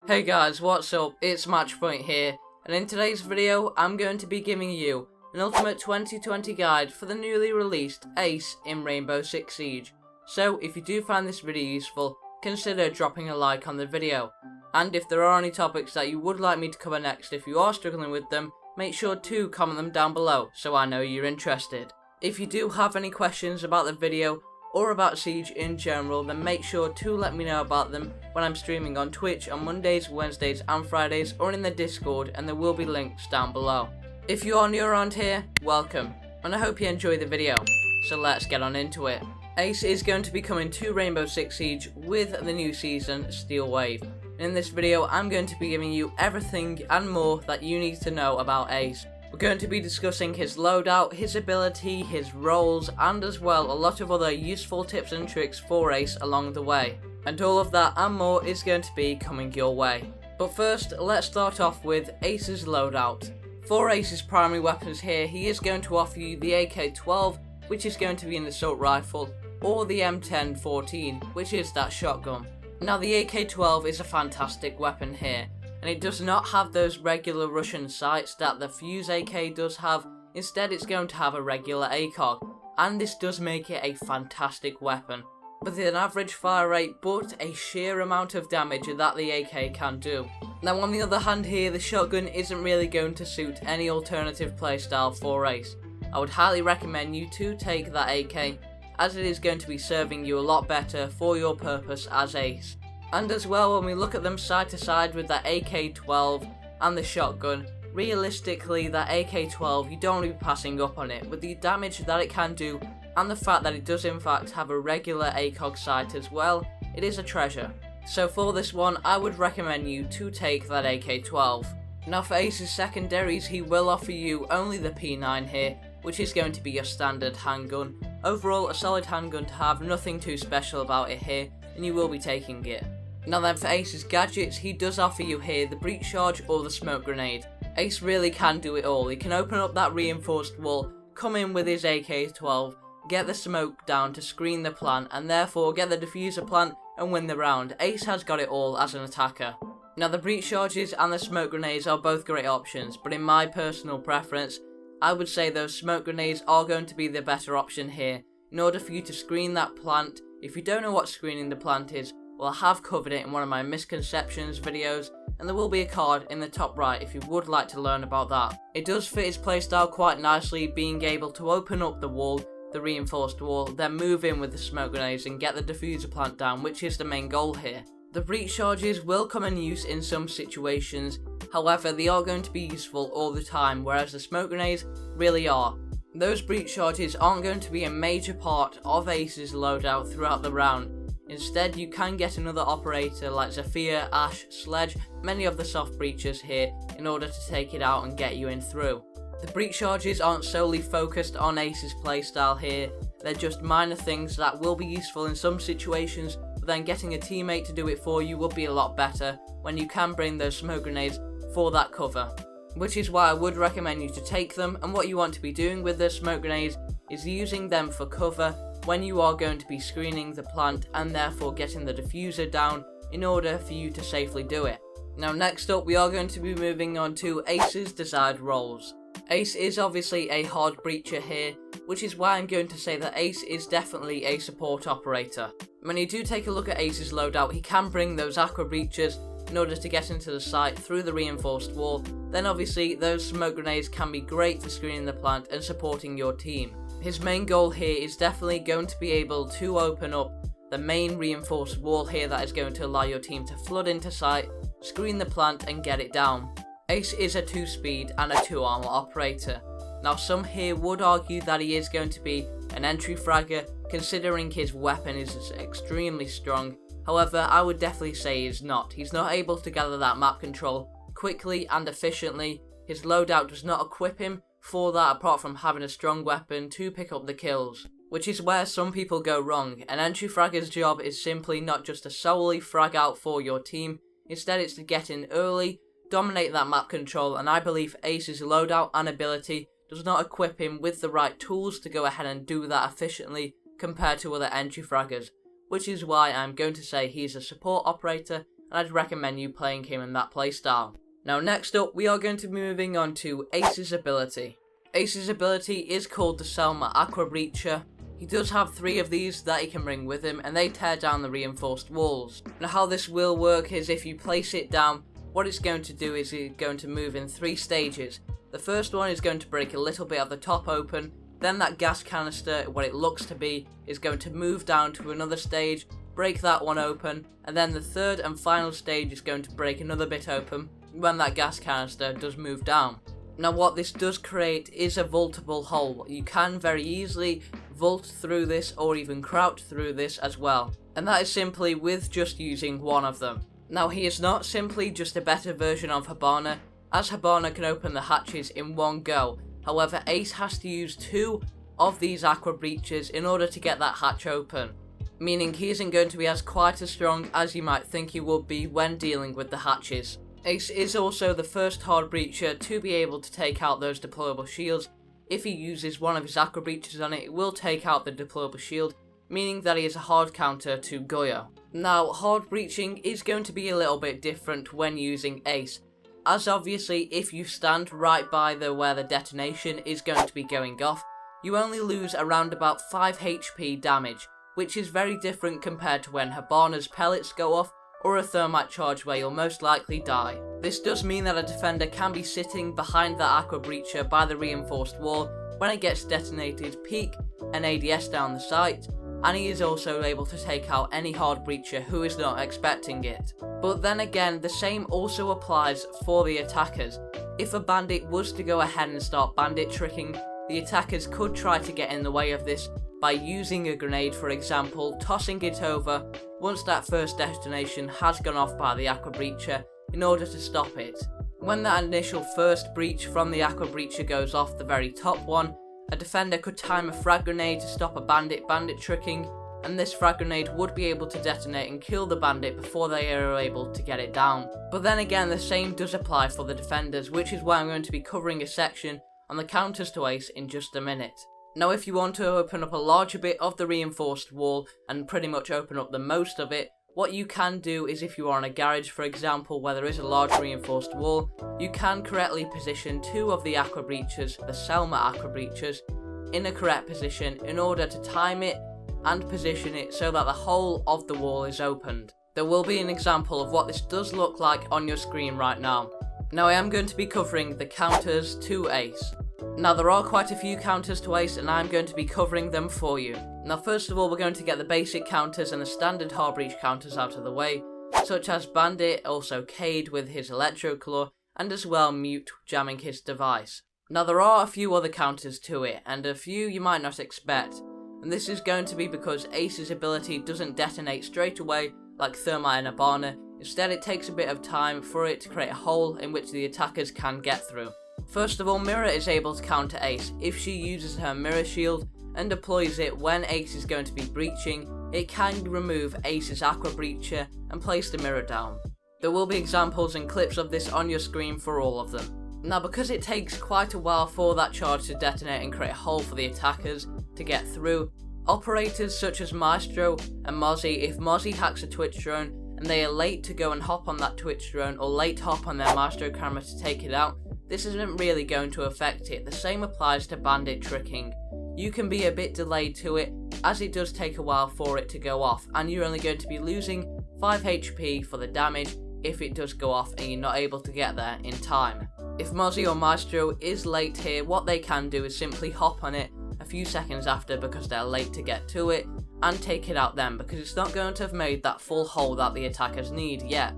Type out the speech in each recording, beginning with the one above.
Hey guys, what's up? It's MatchPoint here, and in today's video I'm going to be giving you an Ultimate 2020 guide for the newly released Ace in Rainbow Six Siege. So if you do find this video useful, consider dropping a like on the video. And if there are any topics that you would like me to cover next if you are struggling with them, make sure to comment them down below so I know you're interested. If you do have any questions about the video or about Siege in general, then make sure to let me know about them when I'm streaming on Twitch on Mondays, Wednesdays and Fridays, or in the Discord, and there will be links down below. If you are new around here, welcome, and I hope you enjoy the video, so let's get on into it. Ace is going to be coming to Rainbow Six Siege with the new season, Steel Wave. In this video I'm going to be giving you everything and more that you need to know about Ace. We're going to be discussing his loadout, his ability, his roles, and as well a lot of other useful tips and tricks for Ace along the way. And all of that and more is going to be coming your way. But first, let's start off with Ace's loadout. For Ace's primary weapons here, he is going to offer you the AK-12, which is going to be an assault rifle, or the M10-14, which is that shotgun. Now the AK-12 is a fantastic weapon here, and it does not have those regular Russian sights that the Fuse AK does have. Instead it's going to have a regular ACOG, and this does make it a fantastic weapon, with an average fire rate but a sheer amount of damage that the AK can do. Now on the other hand here, the shotgun isn't really going to suit any alternative playstyle for Ace. I would highly recommend you to take that AK, as it is going to be serving you a lot better for your purpose as Ace. And as well, when we look at them side to side with that AK-12 and the shotgun, realistically that AK-12 you don't want to be passing up on it. With the damage that it can do and the fact that it does in fact have a regular ACOG sight as well, it is a treasure. So for this one I would recommend you to take that AK-12. Now for Ace's secondaries, he will offer you only the P9 here, which is going to be your standard handgun. Overall a solid handgun to have, nothing too special about it here, and you will be taking it. Now then, for Ace's gadgets, he does offer you here the breach charge or the smoke grenade. Ace really can do it all. He can open up that reinforced wall, come in with his AK-12, get the smoke down to screen the plant, and therefore get the diffuser plant and win the round. Ace has got it all as an attacker. Now the breach charges and the smoke grenades are both great options, but in my personal preference, I would say those smoke grenades are going to be the better option here, in order for you to screen that plant. If you don't know what screening the plant is, well, I have covered it in one of my misconceptions videos, and there will be a card in the top right if you would like to learn about that. It does fit his playstyle quite nicely, being able to open up the wall, the reinforced wall, then move in with the smoke grenades and get the diffuser plant down, which is the main goal here. The breach charges will come in use in some situations, however they are going to be useful all the time, whereas the smoke grenades really are. Those breach charges aren't going to be a major part of Ace's loadout throughout the round. Instead, you can get another operator like Zephyr, Ash, Sledge, many of the soft breachers here, in order to take it out and get you in through. The breach charges aren't solely focused on Ace's playstyle here, they're just minor things that will be useful in some situations, but then getting a teammate to do it for you will be a lot better when you can bring those smoke grenades for that cover. Which is why I would recommend you to take them, and what you want to be doing with the smoke grenades is using them for cover when you are going to be screening the plant and therefore getting the diffuser down in order for you to safely do it. Now next up we are going to be moving on to Ace's desired roles. Ace is obviously a hard breacher here, which is why I'm going to say that Ace is definitely a support operator. When you do take a look at Ace's loadout, he can bring those aqua breachers in order to get into the site through the reinforced wall. Then obviously those smoke grenades can be great for screening the plant and supporting your team. His main goal here is definitely going to be able to open up the main reinforced wall here that is going to allow your team to flood into site, screen the plant and get it down. Ace is a 2-speed and a 2-armor operator. Now some here would argue that he is going to be an entry fragger, considering his weapon is extremely strong. However, I would definitely say he's not. He's not able to gather that map control quickly and efficiently. His loadout does not equip him for that, apart from having a strong weapon to pick up the kills. Which is where some people go wrong. An entry fragger's job is simply not just to solely frag out for your team, instead it's to get in early, dominate that map control, and I believe Ace's loadout and ability does not equip him with the right tools to go ahead and do that efficiently compared to other entry fraggers. Which is why I'm going to say he's a support operator and I'd recommend you playing him in that playstyle. Now next up, we are going to be moving on to Ace's ability. Ace's ability is called the Selma Aqua Breacher. He does have 3 of these that he can bring with him, and they tear down the reinforced walls. Now how this will work is if you place it down, what it's going to do is it's going to move in 3 stages. The first one is going to break a little bit of the top open, then that gas canister, what it looks to be, is going to move down to another stage, break that one open, and then the third and final stage is going to break another bit open when that gas canister does move down. Now what this does create is a vaultable hole. You can very easily vault through this or even crouch through this as well, and that is simply with just using one of them. Now he is not simply just a better version of Hibana, as Hibana can open the hatches in one go. However, Ace has to use 2 of these aqua breaches in order to get that hatch open, meaning he isn't going to be as quite as strong as you might think he would be when dealing with the hatches. Ace is also the first hard breacher to be able to take out those deployable shields. If he uses one of his aqua breaches on it, it will take out the deployable shield, meaning that he is a hard counter to Goyo. Now, hard breaching is going to be a little bit different when using Ace, as obviously if you stand right by where the detonation is going to be going off, you only lose around about 5 HP damage, which is very different compared to when Hibana's pellets go off, or a thermite charge where you'll most likely die. This does mean that a defender can be sitting behind that aqua breacher by the reinforced wall when it gets detonated, peek an ADS down the site, and he is also able to take out any hard breacher who is not expecting it. But then again, the same also applies for the attackers. If a bandit was to go ahead and start bandit tricking, the attackers could try to get in the way of this by using a grenade, for example, tossing it over once that first detonation has gone off by the aqua breacher in order to stop it. When that initial first breach from the aqua breacher goes off, the very top one, a defender could time a frag grenade to stop a bandit tricking, and this frag grenade would be able to detonate and kill the bandit before they are able to get it down. But then again, the same does apply for the defenders, which is why I'm going to be covering a section on the counters to Ace in just a minute. Now if you want to open up a larger bit of the reinforced wall and pretty much open up the most of it, what you can do is if you are in a garage, for example, where there is a large reinforced wall, you can correctly position 2 of the aqua breaches, the Selma aqua breaches, in a correct position in order to time it and position it so that the whole of the wall is opened. There will be an example of what this does look like on your screen right now. Now I am going to be covering the counters to Ace. Now there are quite a few counters to Ace and I'm going to be covering them for you. Now first of all, we're going to get the basic counters and the standard hard breach counters out of the way, such as Bandit, also Cade with his Electro Claw, and as well Mute jamming his device. Now there are a few other counters to it, and a few you might not expect, and this is going to be because Ace's ability doesn't detonate straight away like Thermite and Hibana. Instead it takes a bit of time for it to create a hole in which the attackers can get through. First of all, Mirror is able to counter Ace if she uses her Mirror Shield and deploys it when Ace is going to be breaching. It can remove Ace's Aqua Breacher and place the mirror down. There will be examples and clips of this on your screen for all of them. Now because it takes quite a while for that charge to detonate and create a hole for the attackers to get through, operators such as Maestro and Mozzie, if Mozzie hacks a Twitch drone and they are late to go and hop on that Twitch drone or late to hop on their Maestro camera to take it out, this isn't really going to affect it. The same applies to bandit tricking. You can be a bit delayed to it, as it does take a while for it to go off, and you're only going to be losing 5 HP for the damage if it does go off and you're not able to get there in time. If Mozzie or Maestro is late here, what they can do is simply hop on it a few seconds after because they're late to get to it, and take it out then, because it's not going to have made that full hole that the attackers need yet.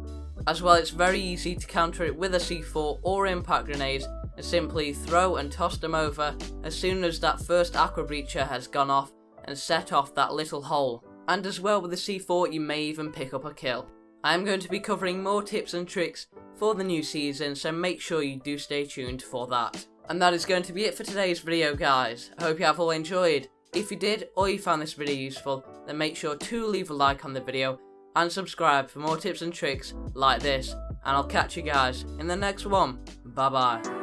As well, it's very easy to counter it with a C4 or impact grenades, and simply throw and toss them over as soon as that first Aqua Breacher has gone off and set off that little hole. And as well with the C4 you may even pick up a kill. I am going to be covering more tips and tricks for the new season, so make sure you do stay tuned for that. And that is going to be it for today's video, guys. I hope you have all enjoyed. If you did or you found this video useful, then make sure to leave a like on the video and subscribe for more tips and tricks like this, and I'll catch you guys in the next one. Bye bye.